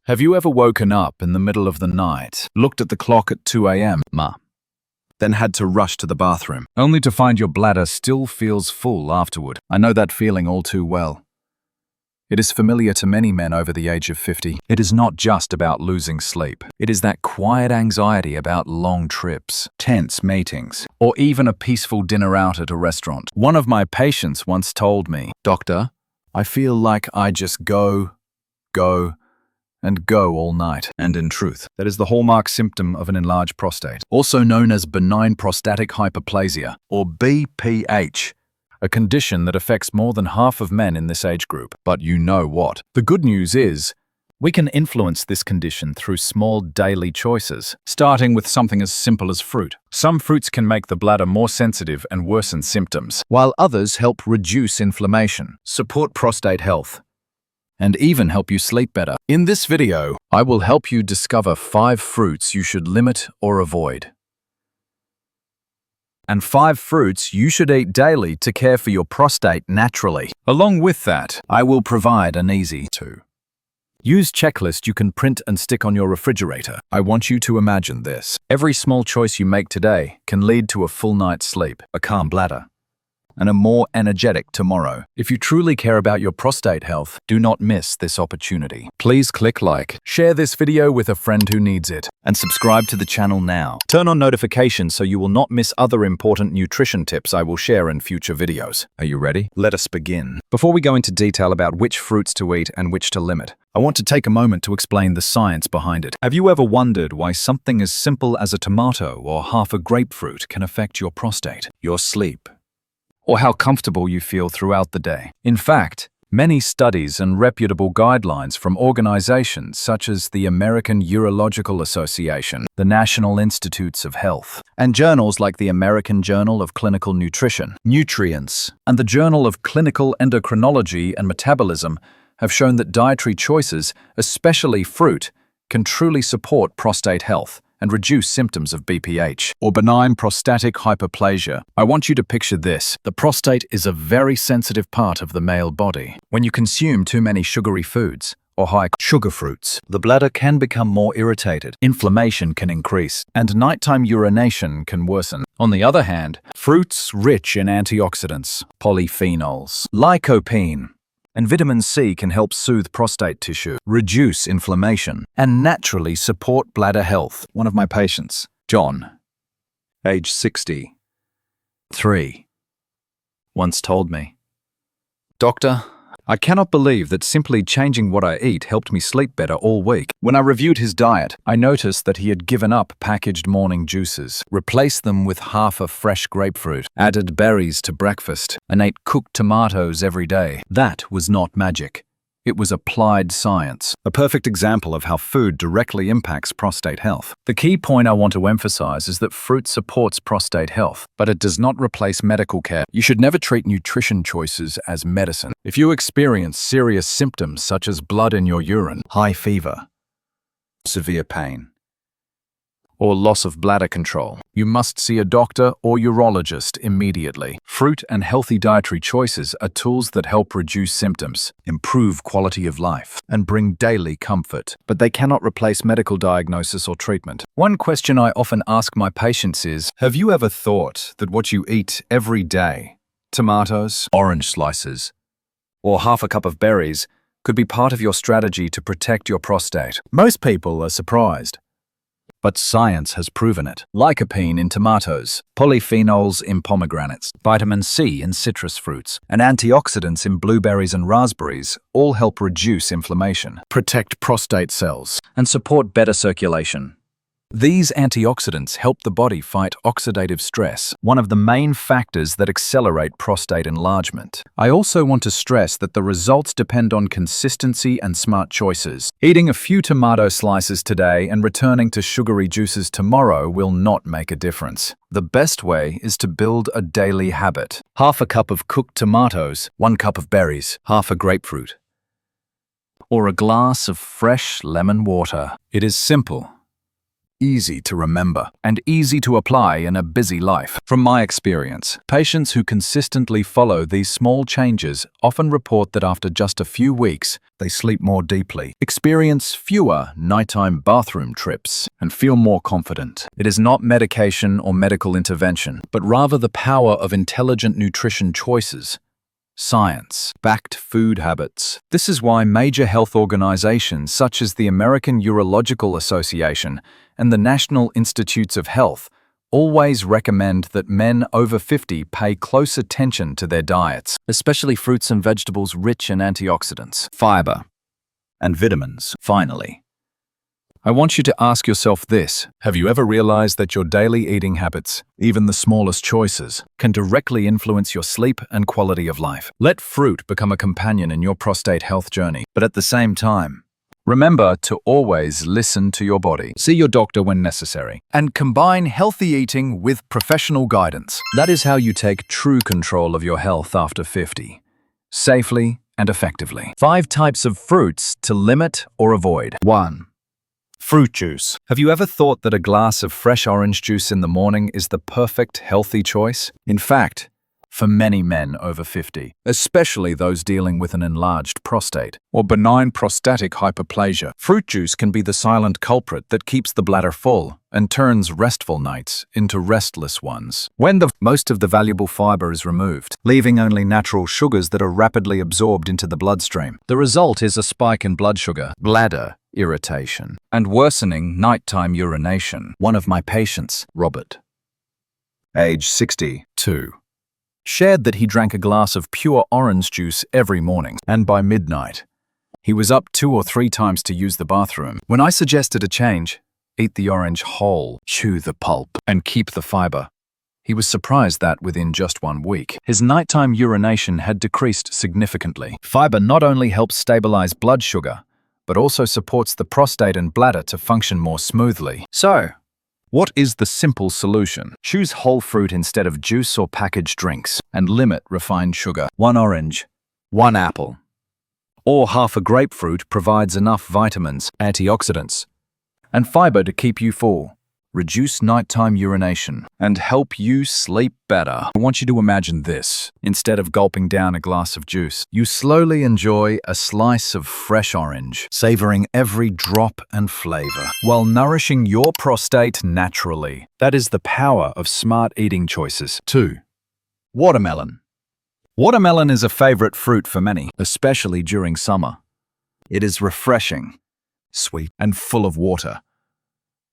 Have you ever woken up in the middle of the night, looked at the clock at 2 a.m., then had to rush to the bathroom, only to find your bladder still feels full afterward? I know that feeling all too well. It is familiar to many men over the age of 50. It is not just about losing sleep. It is that quiet anxiety about long trips, tense meetings, or even a peaceful dinner out at a restaurant. One of my patients once told me, "Doctor, I feel like I just go all night." And in truth, that is the hallmark symptom of an enlarged prostate, also known as benign prostatic hyperplasia, or BPH, a condition that affects more than half of men in this age group. But you know what? The good news is, we can influence this condition through small daily choices, starting with something as simple as fruit. Some fruits can make the bladder more sensitive and worsen symptoms, while others help reduce inflammation, support prostate health, and even help you sleep better. In this video, I will help you discover 5 fruits you should limit or avoid, and 5 fruits you should eat daily to care for your prostate naturally. Along with that, I will provide an easy-to-use checklist you can print and stick on your refrigerator. I want you to imagine this. Every small choice you make today can lead to a full night's sleep, a calm bladder, and a more energetic tomorrow. If you truly care about your prostate health, do not miss this opportunity. Please click like, share this video with a friend who needs it, and subscribe to the channel now. Turn on notifications so you will not miss other important nutrition tips I will share in future videos. Are you ready? Let us begin. Before we go into detail about which fruits to eat and which to limit, I want to take a moment to explain the science behind it. Have you ever wondered why something as simple as a tomato or half a grapefruit can affect your prostate, your sleep, or how comfortable you feel throughout the day? In fact, many studies and reputable guidelines from organizations such as the American Urological Association, the National Institutes of Health, and journals like the American Journal of Clinical Nutrition, Nutrients, and the Journal of Clinical Endocrinology and Metabolism have shown that dietary choices, especially fruit, can truly support prostate health and reduce symptoms of BPH, or benign prostatic hyperplasia. I want you to picture this. The prostate is a very sensitive part of the male body. When you consume too many sugary foods, or high sugar fruits, the bladder can become more irritated, inflammation can increase, and nighttime urination can worsen. On the other hand, fruits rich in antioxidants, polyphenols, lycopene, and vitamin C can help soothe prostate tissue, reduce inflammation, and naturally support bladder health. One of my patients, John, age 63, once told me, "Doctor, I cannot believe that simply changing what I eat helped me sleep better all week." When I reviewed his diet, I noticed that he had given up packaged morning juices, replaced them with half a fresh grapefruit, added berries to breakfast, and ate cooked tomatoes every day. That was not magic. It was applied science, a perfect example of how food directly impacts prostate health. The key point I want to emphasize is that fruit supports prostate health, but it does not replace medical care. You should never treat nutrition choices as medicine. If you experience serious symptoms such as blood in your urine, high fever, severe pain, or loss of bladder control, you must see a doctor or urologist immediately. Fruit and healthy dietary choices are tools that help reduce symptoms, improve quality of life, and bring daily comfort, but they cannot replace medical diagnosis or treatment. One question I often ask my patients is, have you ever thought that what you eat every day, tomatoes, orange slices, or half a cup of berries, could be part of your strategy to protect your prostate? Most people are surprised, but science has proven it. Lycopene in tomatoes, polyphenols in pomegranates, vitamin C in citrus fruits, and antioxidants in blueberries and raspberries all help reduce inflammation, protect prostate cells, and support better circulation. These antioxidants help the body fight oxidative stress, one of the main factors that accelerate prostate enlargement. I also want to stress that the results depend on consistency and smart choices. Eating a few tomato slices today and returning to sugary juices tomorrow will not make a difference. The best way is to build a daily habit. Half a cup of cooked tomatoes, 1 cup of berries, half a grapefruit, or a glass of fresh lemon water. It is simple, easy to remember, and easy to apply in a busy life. From my experience, patients who consistently follow these small changes often report that after just a few weeks, they sleep more deeply, experience fewer nighttime bathroom trips, and feel more confident. It is not medication or medical intervention, but rather the power of intelligent nutrition choices. Science-backed food habits. This is why major health organizations such as the American Urological Association and the National Institutes of Health always recommend that men over 50 pay close attention to their diets, especially fruits and vegetables rich in antioxidants, fiber, and vitamins. Finally, I want you to ask yourself this: have you ever realized that your daily eating habits, even the smallest choices, can directly influence your sleep and quality of life? Let fruit become a companion in your prostate health journey, but at the same time, remember to always listen to your body. See your doctor when necessary, and combine healthy eating with professional guidance. That is how you take true control of your health after 50, safely and effectively. 5 types of fruits to limit or avoid. 1. Fruit juice. Have you ever thought that a glass of fresh orange juice in the morning is the perfect healthy choice? In fact, for many men over 50, especially those dealing with an enlarged prostate or benign prostatic hyperplasia, fruit juice can be the silent culprit that keeps the bladder full and turns restful nights into restless ones. When most of the valuable fiber is removed, leaving only natural sugars that are rapidly absorbed into the bloodstream, the result is a spike in blood sugar, bladder irritation, and worsening nighttime urination. One of my patients, Robert, age 62, shared that he drank a glass of pure orange juice every morning, and by midnight, he was up 2 or 3 times to use the bathroom. When I suggested a change, eat the orange whole, chew the pulp, and keep the fiber, he was surprised that within just 1 week, his nighttime urination had decreased significantly. Fiber not only helps stabilize blood sugar, but also supports the prostate and bladder to function more smoothly. So, what is the simple solution? Choose whole fruit instead of juice or packaged drinks, and limit refined sugar. 1 orange, 1 apple, or half a grapefruit provides enough vitamins, antioxidants, and fiber to keep you full, reduce nighttime urination, and help you sleep better. I want you to imagine this. Instead of gulping down a glass of juice, you slowly enjoy a slice of fresh orange, savoring every drop and flavor, while nourishing your prostate naturally. That is the power of smart eating choices. 2. Watermelon. Watermelon is a favorite fruit for many, especially during summer. It is refreshing, sweet, and full of water.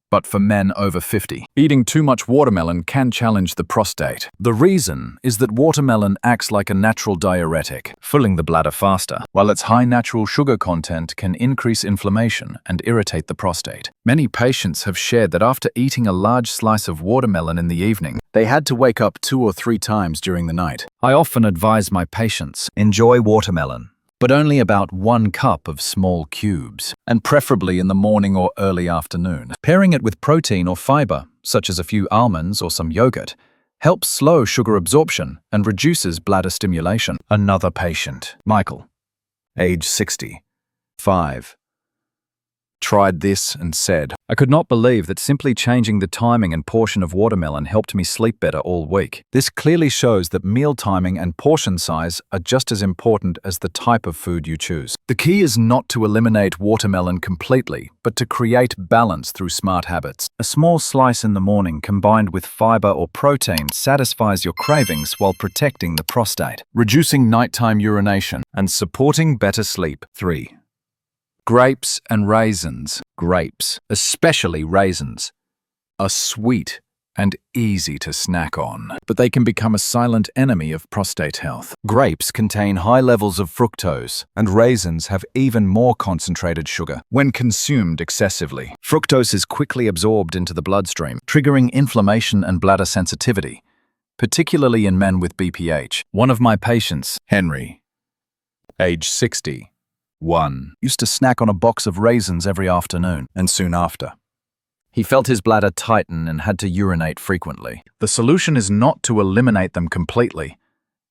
But for men over 50, eating too much watermelon can challenge the prostate. The reason is that watermelon acts like a natural diuretic, filling the bladder faster, while its high natural sugar content can increase inflammation and irritate the prostate. Many patients have shared that after eating a large slice of watermelon in the evening, they had to wake up 2 or 3 times during the night. I often advise my patients, enjoy watermelon, but only about 1 cup of small cubes, and preferably in the morning or early afternoon. Pairing it with protein or fiber, such as a few almonds or some yogurt, helps slow sugar absorption and reduces bladder stimulation. Another patient, Michael, age 65, tried this and said, I could not believe that simply changing the timing and portion of watermelon helped me sleep better all week. This clearly shows that meal timing and portion size are just as important as the type of food you choose. The key is not to eliminate watermelon completely, but to create balance through smart habits. A small slice in the morning combined with fiber or protein satisfies your cravings while protecting the prostate, reducing nighttime urination, and supporting better sleep. 3. Grapes and raisins. Grapes, especially raisins, are sweet and easy to snack on, but they can become a silent enemy of prostate health. Grapes contain high levels of fructose, and raisins have even more concentrated sugar when consumed excessively. Fructose is quickly absorbed into the bloodstream, triggering inflammation and bladder sensitivity, particularly in men with BPH. One of my patients, Henry, age 61, used to snack on a box of raisins every afternoon, and soon after, he felt his bladder tighten and had to urinate frequently. The solution is not to eliminate them completely,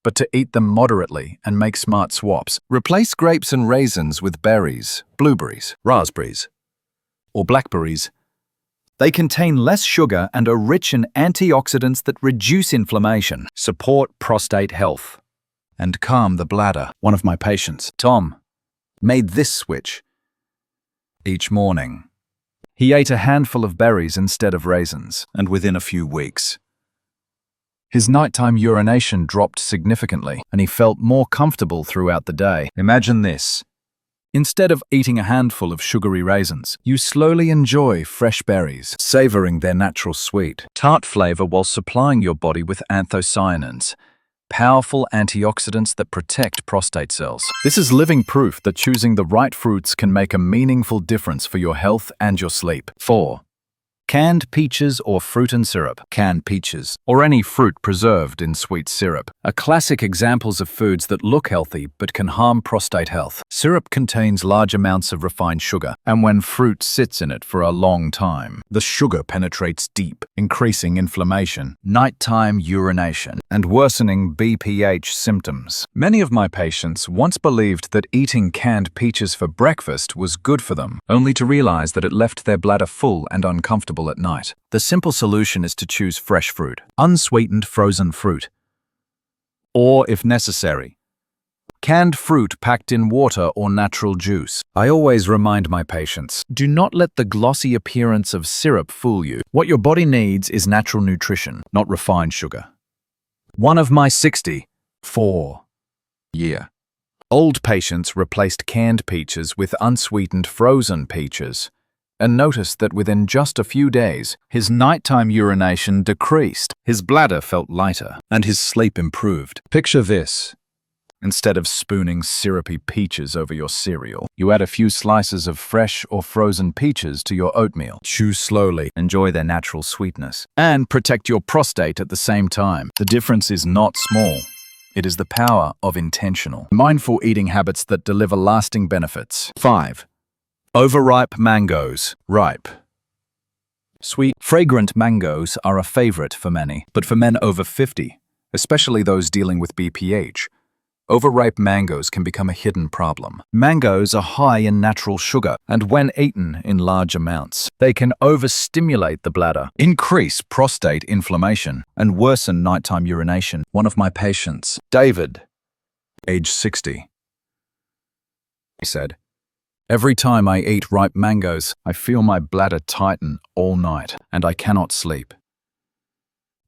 but to eat them moderately and make smart swaps. Replace grapes and raisins with berries, blueberries, raspberries, or blackberries, They contain less sugar and are rich in antioxidants that reduce inflammation, support prostate health, and calm the bladder. One of my patients, Tom, made this switch each morning. He ate a handful of berries instead of raisins, and within a few weeks, his nighttime urination dropped significantly, and he felt more comfortable throughout the day. Imagine this. Instead of eating a handful of sugary raisins, you slowly enjoy fresh berries, savoring their natural sweet, tart flavor while supplying your body with anthocyanins, powerful antioxidants that protect prostate cells. This is living proof that choosing the right fruits can make a meaningful difference for your health and your sleep. 4. Canned peaches or fruit and syrup. Canned peaches, or any fruit preserved in sweet syrup, are classic examples of foods that look healthy but can harm prostate health. Syrup contains large amounts of refined sugar, and when fruit sits in it for a long time, the sugar penetrates deep, increasing inflammation, nighttime urination, and worsening BPH symptoms. Many of my patients once believed that eating canned peaches for breakfast was good for them, only to realize that it left their bladder full and uncomfortable at night. The simple solution is to choose fresh fruit, unsweetened frozen fruit, or, if necessary, canned fruit packed in water or natural juice. I always remind my patients, do not let the glossy appearance of syrup fool you. What your body needs is natural nutrition, not refined sugar. One of my 64-year-old patients replaced canned peaches with unsweetened frozen peaches, and noticed that within just a few days, his nighttime urination decreased, his bladder felt lighter, and his sleep improved. Picture this. Instead of spooning syrupy peaches over your cereal, you add a few slices of fresh or frozen peaches to your oatmeal. Chew slowly, enjoy their natural sweetness, and protect your prostate at the same time. The difference is not small. It is the power of intentional, mindful eating habits that deliver lasting benefits. 5. Overripe mangoes. Ripe. Sweet, fragrant mangoes are a favorite for many, but for men over 50, especially those dealing with BPH, overripe mangoes can become a hidden problem. Mangoes are high in natural sugar, and when eaten in large amounts, they can overstimulate the bladder, increase prostate inflammation, and worsen nighttime urination. One of my patients, David, age 60, he said, "Every time I eat ripe mangoes, I feel my bladder tighten all night, and I cannot sleep."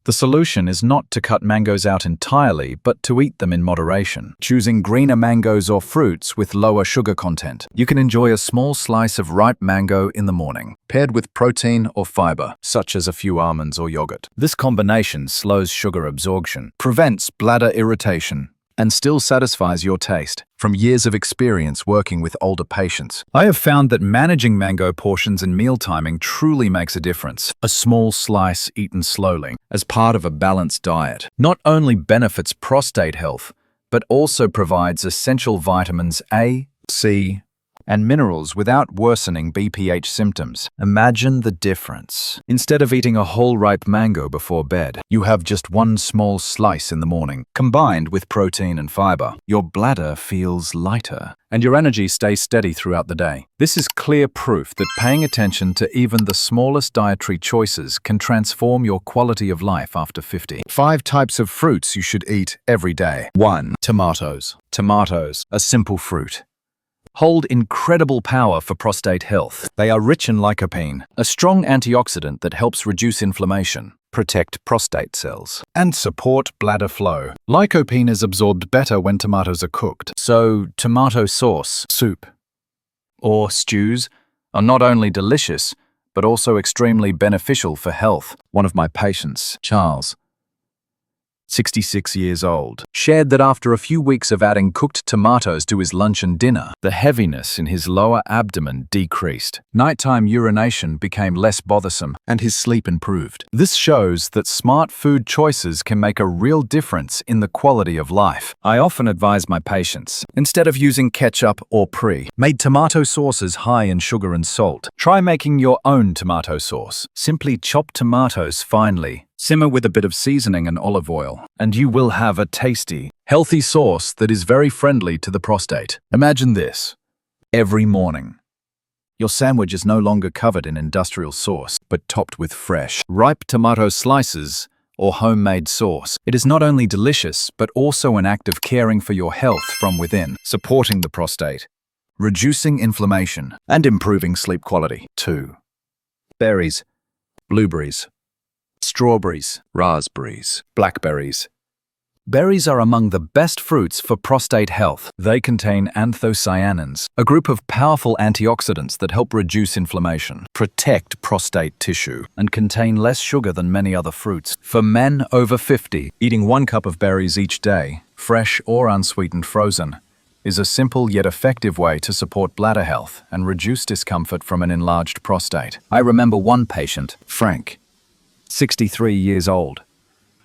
The solution is not to cut mangoes out entirely, but to eat them in moderation, choosing greener mangoes or fruits with lower sugar content. You can enjoy a small slice of ripe mango in the morning, paired with protein or fiber, such as a few almonds or yogurt. This combination slows sugar absorption, prevents bladder irritation, and still satisfies your taste. From years of experience working with older patients, I have found that managing mango portions and meal timing truly makes a difference. A small slice eaten slowly, as part of a balanced diet, not only benefits prostate health, but also provides essential vitamins A, C, and minerals without worsening BPH symptoms. Imagine the difference. Instead of eating a whole ripe mango before bed, you have just one small slice in the morning. Combined with protein and fiber, your bladder feels lighter, and your energy stays steady throughout the day. This is clear proof that paying attention to even the smallest dietary choices can transform your quality of life after 50. 5 types of fruits you should eat every day. 1. Tomatoes. Tomatoes, a simple fruit, hold incredible power for prostate health. They are rich in lycopene, a strong antioxidant that helps reduce inflammation, protect prostate cells, and support bladder flow. Lycopene is absorbed better when tomatoes are cooked, so tomato sauce, soup, or stews are not only delicious, but also extremely beneficial for health. One of my patients, Charles, 66 years old, shared that after a few weeks of adding cooked tomatoes to his lunch and dinner, the heaviness in his lower abdomen decreased. Nighttime urination became less bothersome, and his sleep improved. This shows that smart food choices can make a real difference in the quality of life. I often advise my patients, instead of using ketchup or pre-made tomato sauces high in sugar and salt, try making your own tomato sauce. Simply chop tomatoes finely, simmer with a bit of seasoning and olive oil, and you will have a tasty, healthy sauce that is very friendly to the prostate. Imagine this. Every morning, Your sandwich is no longer covered in industrial sauce, but topped with fresh, ripe tomato slices or homemade sauce. It is not only delicious, but also an act of caring for your health from within, supporting the prostate, reducing inflammation, and improving sleep quality. 2. Berries, blueberries, strawberries, raspberries, blackberries. Berries are among the best fruits for prostate health. They contain anthocyanins, a group of powerful antioxidants that help reduce inflammation, protect prostate tissue, and contain less sugar than many other fruits. For men over 50, eating 1 cup of berries each day, fresh or unsweetened frozen, is a simple yet effective way to support bladder health and reduce discomfort from an enlarged prostate. I remember one patient, Frank, 63 years old,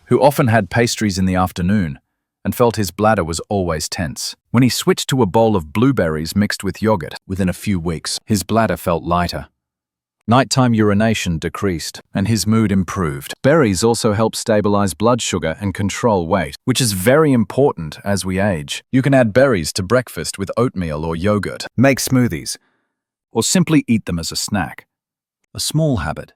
who often had pastries in the afternoon and felt his bladder was always tense. When he switched to a bowl of blueberries mixed with yogurt, within a few weeks, his bladder felt lighter. Nighttime urination decreased, and his mood improved. Berries also help stabilize blood sugar and control weight, which is very important as we age. You can add berries to breakfast with oatmeal or yogurt, make smoothies, or simply eat them as a snack. A small habit,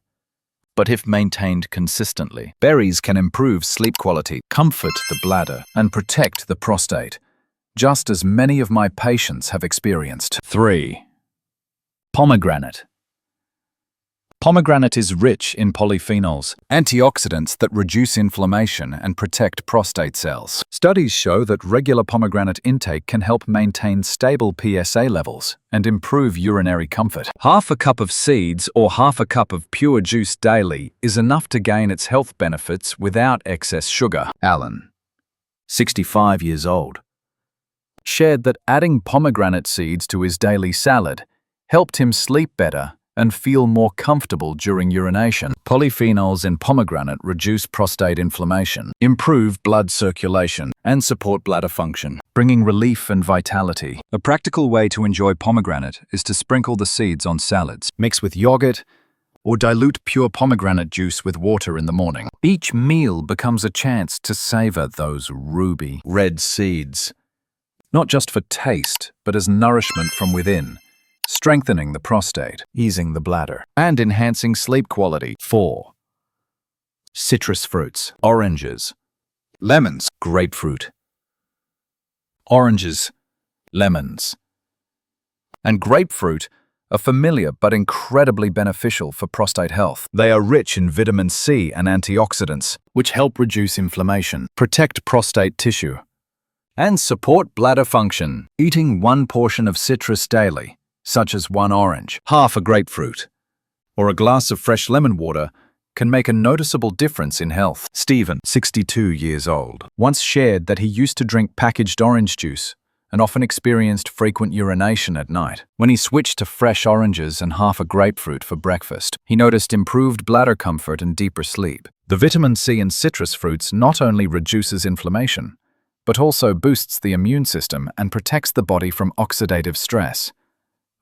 but if maintained consistently, berries can improve sleep quality, comfort the bladder, and protect the prostate, just as many of my patients have experienced. 3. Pomegranate. Pomegranate is rich in polyphenols, antioxidants that reduce inflammation and protect prostate cells. Studies show that regular pomegranate intake can help maintain stable PSA levels and improve urinary comfort. Half a cup of seeds or half a cup of pure juice daily is enough to gain its health benefits without excess sugar. Alan, 65 years old, shared that adding pomegranate seeds to his daily salad helped him sleep better and feel more comfortable during urination. Polyphenols in pomegranate reduce prostate inflammation, improve blood circulation, and support bladder function, bringing relief and vitality. A practical way to enjoy pomegranate is to sprinkle the seeds on salads, mix with yogurt, or dilute pure pomegranate juice with water in the morning. Each meal becomes a chance to savor those ruby red seeds, not just for taste, but as nourishment from within, strengthening the prostate, easing the bladder, and enhancing sleep quality. 4. Citrus fruits, oranges, lemons, grapefruit, oranges, lemons, and grapefruit are familiar but incredibly beneficial for prostate health. They are rich in vitamin C and antioxidants, which help reduce inflammation, protect prostate tissue, and support bladder function. Eating 1 portion of citrus daily, such as 1 orange, half a grapefruit, or a glass of fresh lemon water, can make a noticeable difference in health. Stephen, 62 years old, once shared that he used to drink packaged orange juice and often experienced frequent urination at night. When he switched to fresh oranges and half a grapefruit for breakfast, he noticed improved bladder comfort and deeper sleep. The vitamin C in citrus fruits not only reduces inflammation, but also boosts the immune system and protects the body from oxidative stress,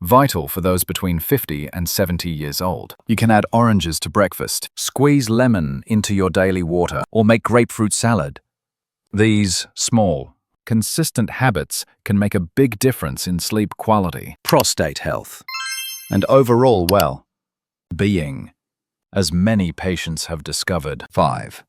vital for those between 50 and 70 years old. You can add oranges to breakfast, squeeze lemon into your daily water, or make grapefruit salad. These small, consistent habits can make a big difference in sleep quality, prostate health, and overall well-being, as many patients have discovered. 5.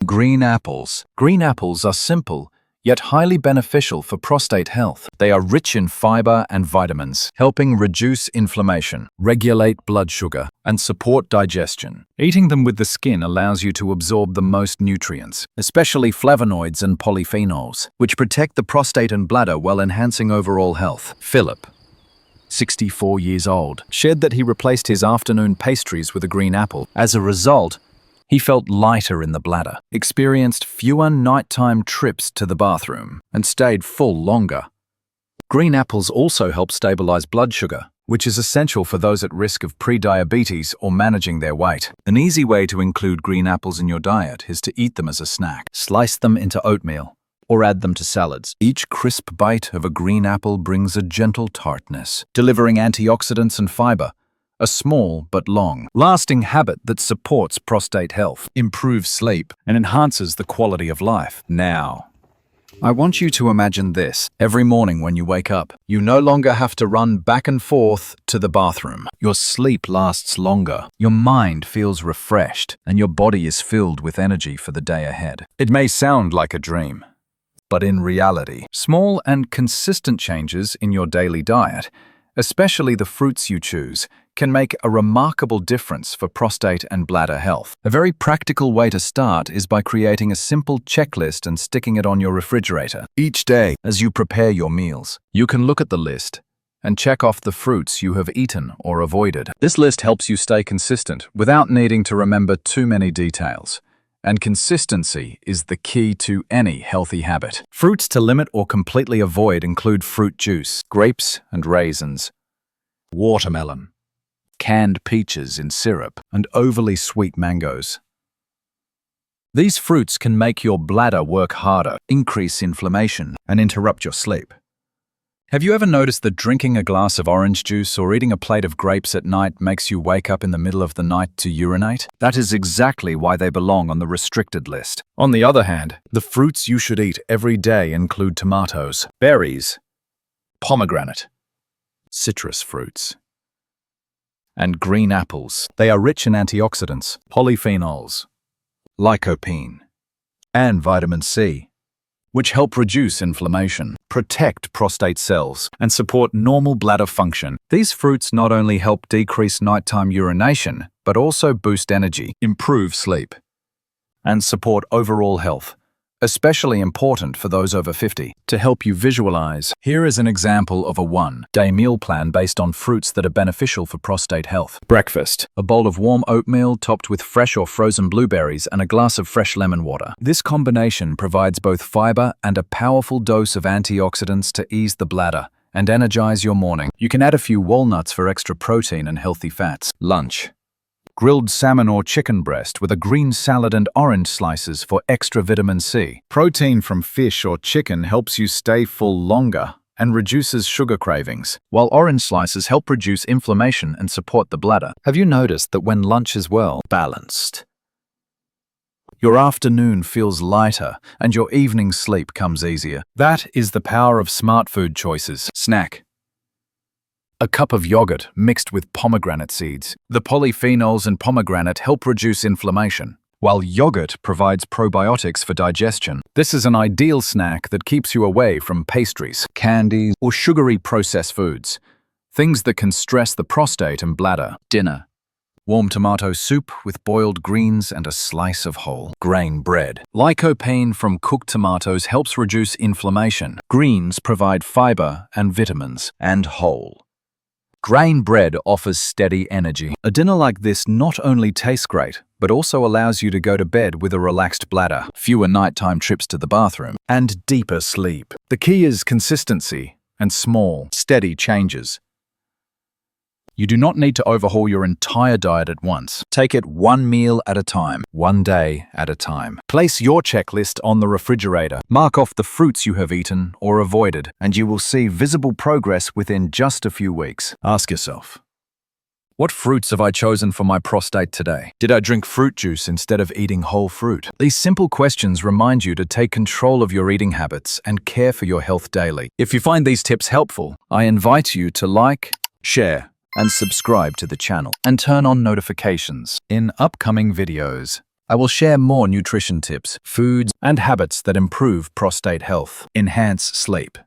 Green apples. Green apples are simple, yet highly beneficial for prostate health. They are rich in fiber and vitamins, helping reduce inflammation, regulate blood sugar, and support digestion. Eating them with the skin allows you to absorb the most nutrients, especially flavonoids and polyphenols, which protect the prostate and bladder while enhancing overall health. Philip, 64 years old, shared that he replaced his afternoon pastries with a green apple. As a result, he felt lighter in the bladder, experienced fewer nighttime trips to the bathroom, and stayed full longer. Green apples also help stabilize blood sugar, which is essential for those at risk of prediabetes or managing their weight. An easy way to include green apples in your diet is to eat them as a snack. Slice them into oatmeal, or add them to salads. Each crisp bite of a green apple brings a gentle tartness, delivering antioxidants and fiber, a small but long-lasting habit that supports prostate health, improves sleep, and enhances the quality of life. Now, I want you to imagine this. Every morning when you wake up, you no longer have to run back and forth to the bathroom. Your sleep lasts longer, your mind feels refreshed, and your body is filled with energy for the day ahead. It may sound like a dream, but in reality, small and consistent changes in your daily diet, especially the fruits you choose, can make a remarkable difference for prostate and bladder health. A very practical way to start is by creating a simple checklist and sticking it on your refrigerator. Each day, as you prepare your meals, you can look at the list and check off the fruits you have eaten or avoided. This list helps you stay consistent without needing to remember too many details. And consistency is the key to any healthy habit. Fruits to limit or completely avoid include fruit juice, grapes and raisins, watermelon, canned peaches in syrup, and overly sweet mangoes. These fruits can make your bladder work harder, increase inflammation, and interrupt your sleep. Have you ever noticed that drinking a glass of orange juice or eating a plate of grapes at night makes you wake up in the middle of the night to urinate? That is exactly why they belong on the restricted list. On the other hand, the fruits you should eat every day include tomatoes, berries, pomegranate, citrus fruits, and green apples. They are rich in antioxidants, polyphenols, lycopene, and vitamin C, which help reduce inflammation, protect prostate cells, and support normal bladder function. These fruits not only help decrease nighttime urination, but also boost energy, improve sleep, and support overall health, especially important for those over 50. To help you visualize, here is an example of a one-day meal plan based on fruits that are beneficial for prostate health. Breakfast: a bowl of warm oatmeal topped with fresh or frozen blueberries and a glass of fresh lemon water. This combination provides both fiber and a powerful dose of antioxidants to ease the bladder and energize your morning. You can add a few walnuts for extra protein and healthy fats. Lunch: grilled salmon or chicken breast with a green salad and orange slices for extra vitamin C. Protein from fish or chicken helps you stay full longer and reduces sugar cravings, while orange slices help reduce inflammation and support the bladder. Have you noticed that when lunch is well balanced, your afternoon feels lighter and your evening sleep comes easier? That is the power of smart food choices. Snack: a cup of yogurt mixed with pomegranate seeds. The polyphenols in pomegranate help reduce inflammation, while yogurt provides probiotics for digestion. This is an ideal snack that keeps you away from pastries, candies, or sugary processed foods, things that can stress the prostate and bladder. Dinner: warm tomato soup with boiled greens and a slice of whole grain bread. Lycopene from cooked tomatoes helps reduce inflammation. Greens provide fiber and vitamins, and whole grain bread offers steady energy. A dinner like this not only tastes great, but also allows you to go to bed with a relaxed bladder, fewer nighttime trips to the bathroom, and deeper sleep. The key is consistency and small, steady changes. You do not need to overhaul your entire diet at once. Take it one meal at a time, one day at a time. Place your checklist on the refrigerator. Mark off the fruits you have eaten or avoided, and you will see visible progress within just a few weeks. Ask yourself, what fruits have I chosen for my prostate today? Did I drink fruit juice instead of eating whole fruit? These simple questions remind you to take control of your eating habits and care for your health daily. If you find these tips helpful, I invite you to like, share, and subscribe to the channel, and turn on notifications. In upcoming videos, I will share more nutrition tips, foods, and habits that improve prostate health, enhance sleep,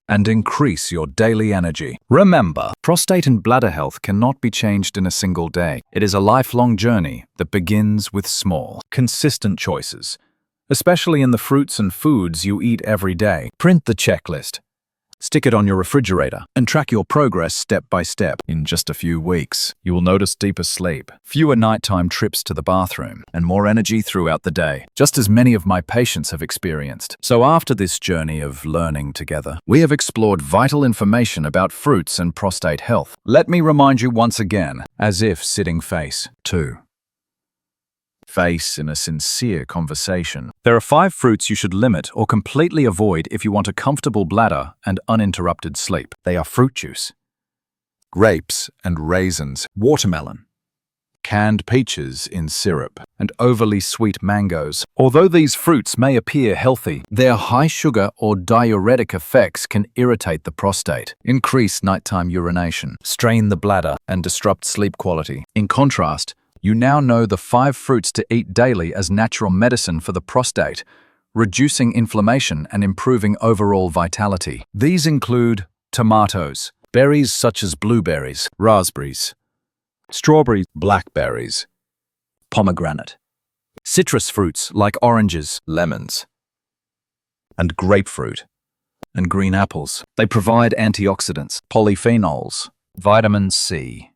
and increase your daily energy. Remember, prostate and bladder health cannot be changed in a single day. It is a lifelong journey that begins with small, consistent choices, especially in the fruits and foods you eat every day. Print the checklist, stick it on your refrigerator, and track your progress step by step. In just a few weeks, you will notice deeper sleep, fewer nighttime trips to the bathroom, and more energy throughout the day, just as many of my patients have experienced. So after this journey of learning together, we have explored vital information about fruits and prostate health. Let me remind you once again, as if sitting face to face in a sincere conversation. There are 5 fruits you should limit or completely avoid if you want a comfortable bladder and uninterrupted sleep. They are fruit juice, grapes and raisins, watermelon, canned peaches in syrup, and overly sweet mangoes. Although these fruits may appear healthy, their high sugar or diuretic effects can irritate the prostate, increase nighttime urination, strain the bladder, and disrupt sleep quality. In contrast, you now know the 5 fruits to eat daily as natural medicine for the prostate, reducing inflammation and improving overall vitality. These include tomatoes, berries such as blueberries, raspberries, strawberries, blackberries, pomegranate, citrus fruits like oranges, lemons, and grapefruit, and green apples. They provide antioxidants, polyphenols, vitamin C,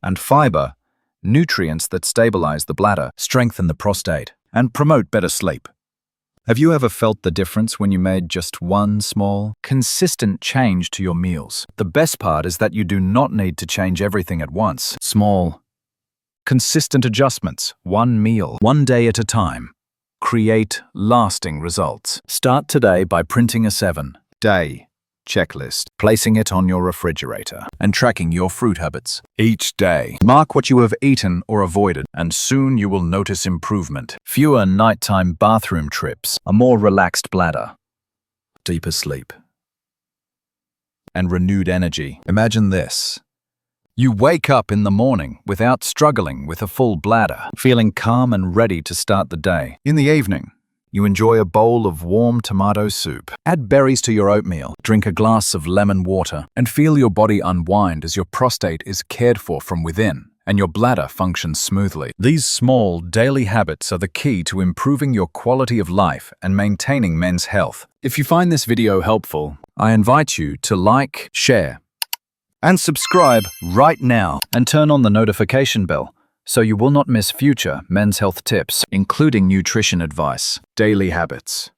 and fiber, nutrients that stabilize the bladder, strengthen the prostate, and promote better sleep. Have you ever felt the difference when you made just one small, consistent change to your meals? The best part is that you do not need to change everything at once. Small, consistent adjustments, one meal, one day at a time, create lasting results. Start today by printing a 7-day checklist, placing it on your refrigerator, and tracking your fruit habits. Each day, mark what you have eaten or avoided, and soon you will notice improvement. Fewer nighttime bathroom trips, a more relaxed bladder, deeper sleep, and renewed energy. Imagine this. You wake up in the morning without struggling with a full bladder, feeling calm and ready to start the day. In the evening, you enjoy a bowl of warm tomato soup. Add berries to your oatmeal, drink a glass of lemon water, and feel your body unwind as your prostate is cared for from within and your bladder functions smoothly. These small, daily habits are the key to improving your quality of life and maintaining men's health. If you find this video helpful, I invite you to like, share, and subscribe right now, and turn on the notification bell so you will not miss future men's health tips, including nutrition advice, daily habits,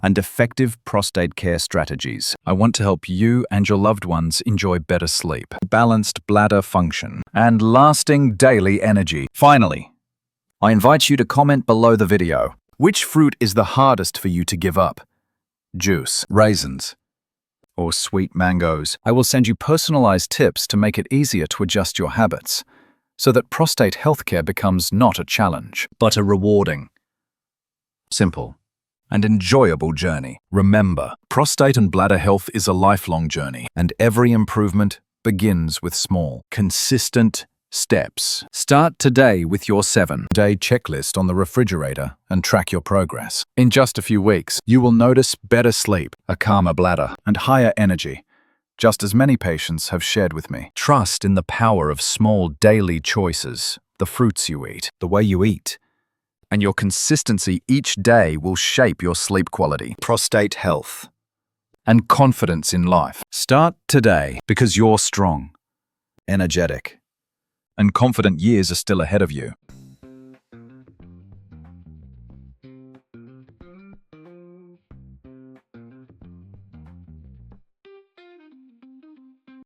and effective prostate care strategies. I want to help you and your loved ones enjoy better sleep, balanced bladder function, and lasting daily energy. Finally, I invite you to comment below the video. Which fruit is the hardest for you to give up? Juice, raisins, or sweet mangoes? I will send you personalized tips to make it easier to adjust your habits, so that prostate healthcare becomes not a challenge, but a rewarding, simple, and enjoyable journey. Remember, prostate and bladder health is a lifelong journey, and every improvement begins with small, consistent steps. Start today with your 7-day checklist on the refrigerator and track your progress. In just a few weeks, you will notice better sleep, a calmer bladder, and higher energy, just as many patients have shared with me. Trust in the power of small daily choices, the fruits you eat, the way you eat, and your consistency each day will shape your sleep quality, prostate health, and confidence in life. Start today because you're strong, energetic, and confident. Years are still ahead of you.